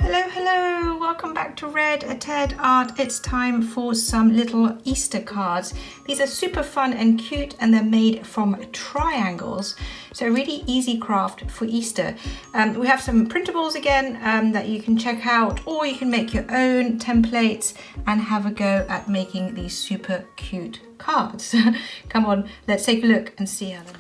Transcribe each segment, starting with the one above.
Hello, welcome back to Red Ted Art. It's time for some little Easter cards. These are super fun and cute and they're made from triangles. So really easy craft for Easter. We have some printables again that you can check out, or you can make your own templates and have a go at making these super cute cards. Come on, let's take a look and see how they're.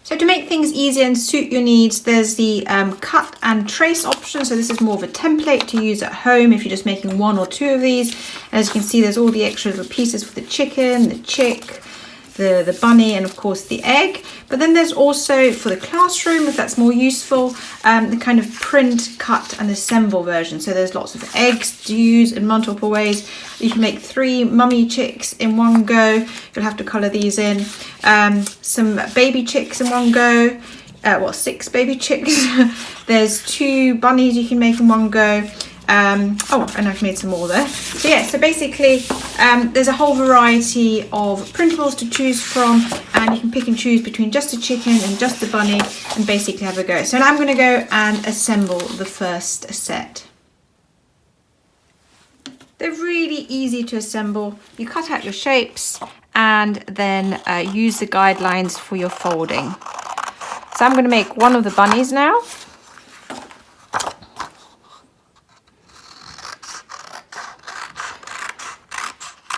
So to make things easier and suit your needs, there's the cut and trace option. So this is more of a template to use at home if you're just making one or two of these. And as you can see, there's all the extra little pieces for the chicken, the chick, the bunny, and of course the egg. But then there's also for the classroom, if that's more useful, the kind of print, cut and assemble version. So there's lots of eggs to use in multiple ways. You can make 3 mummy chicks in one go. You'll have to colour these in. Some baby chicks in one go. 6 baby chicks. There's 2 bunnies you can make in one go. And I've made some more there. So yeah, so basically there's a whole variety of printables to choose from, and you can pick and choose between just a chicken and just the bunny and basically have a go. So now I'm going to go and assemble the first set. They're really easy to assemble. You cut out your shapes and then use the guidelines for your folding. So I'm going to make one of the bunnies now.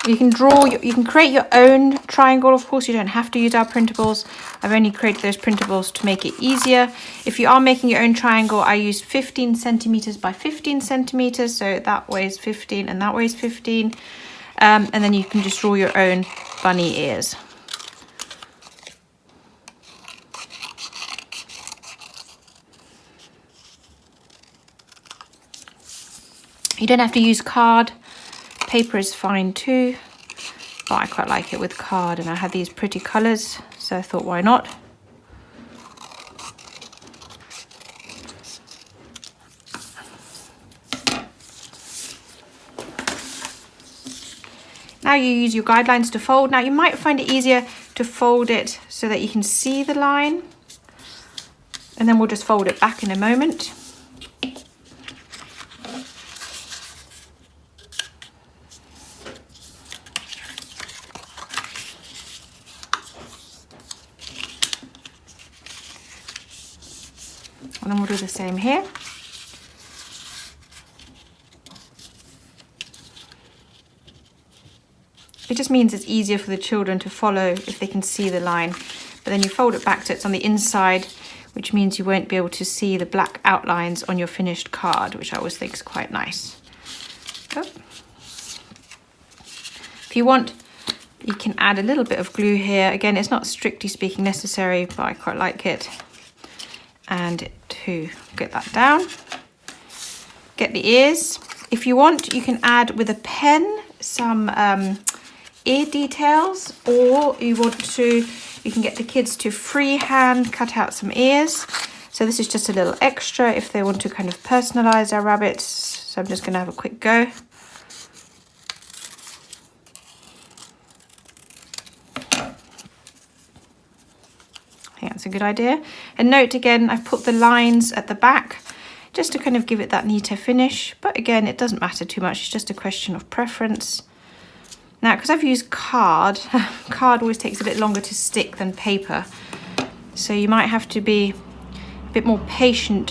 You can create your own triangle. Of course, you don't have to use our printables. I've only created those printables to make it easier. If you are making your own triangle, I used 15 centimeters by 15 centimeters. So that weighs 15 and that weighs 15. And then you can just draw your own bunny ears. You don't have to use card. Paper is fine too, but I quite like it with card, and I had these pretty colours, so I thought why not. Now you use your guidelines to fold. Now you might find it easier to fold it so that you can see the line, and then we'll just fold it back in a moment. And then we'll do the same here. It just means it's easier for the children to follow if they can see the line. But then you fold it back so it's on the inside, which means you won't be able to see the black outlines on your finished card, which I always think is quite nice. Oh. If you want, you can add a little bit of glue here. Again, it's not strictly speaking necessary, but I quite like it. And to get that down, get the ears. If you want, you can add with a pen some ear details, or you can get the kids to freehand cut out some ears. So this is just a little extra if they want to kind of personalize their rabbits. So I'm just going to have a quick go. I think that's a good idea. And note again, I've put the lines at the back just to kind of give it that neater finish. But again, it doesn't matter too much. It's just a question of preference. Now, because I've used card, card always takes a bit longer to stick than paper. So you might have to be a bit more patient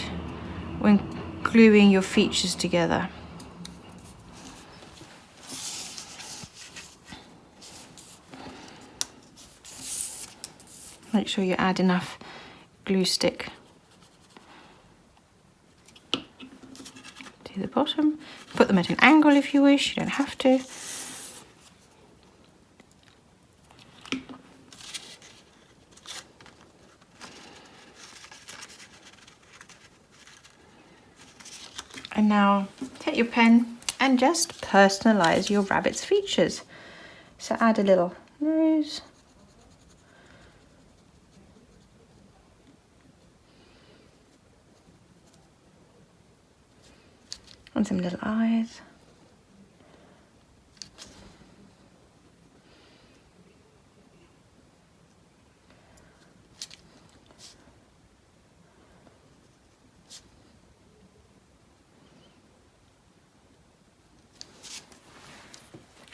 when gluing your features together. Make sure you add enough glue stick to the bottom. Put them at an angle if you wish, you don't have to. And now take your pen and just personalize your rabbit's features. So add a little nose. And some little eyes.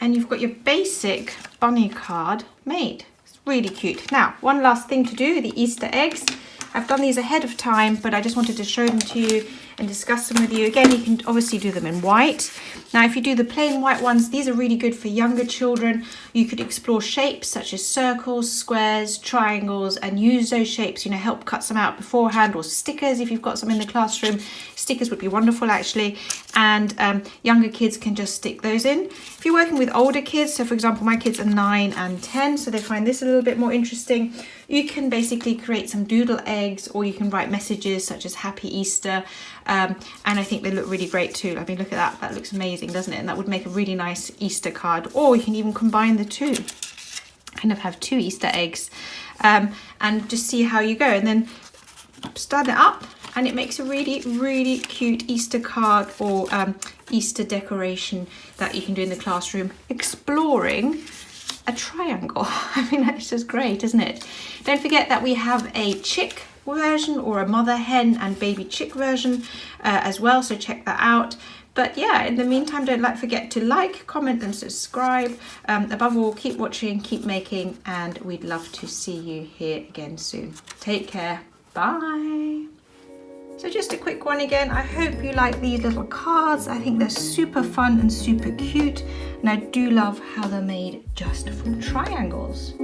and you've got your basic bunny card made. It's really cute. Now, one last thing to do, the Easter eggs. I've done these ahead of time, but I just wanted to show them to you and discuss them with you. Again, you can obviously do them in white. Now, if you do the plain white ones, these are really good for younger children. You could explore shapes such as circles, squares, triangles, and use those shapes, help cut some out beforehand, or stickers if you've got some in the classroom. Stickers would be wonderful, actually. And younger kids can just stick those in. If you're working with older kids, so for example, my kids are 9 and 10, so they find this a little bit more interesting. You can basically create some doodle eggs, or you can write messages such as Happy Easter. And I think they look really great too. I mean, look at that. That looks amazing, doesn't it? And that would make a really nice Easter card. Or you can even combine the two. Kind of have 2 Easter eggs. And just see how you go. And then stand it up, and it makes a really, really cute Easter card or Easter decoration that you can do in the classroom, exploring a triangle. I mean, that's just great, isn't it? Don't forget that we have a chick version, or a mother hen and baby chick version as well, so check that out. But yeah, in the meantime, don't forget to like, comment and subscribe. Above all, keep watching, keep making, and we'd love to see you here again soon. Take care. Bye. So just a quick one again. I hope you like these little cards. I think they're super fun and super cute, and I do love how they're made just from triangles.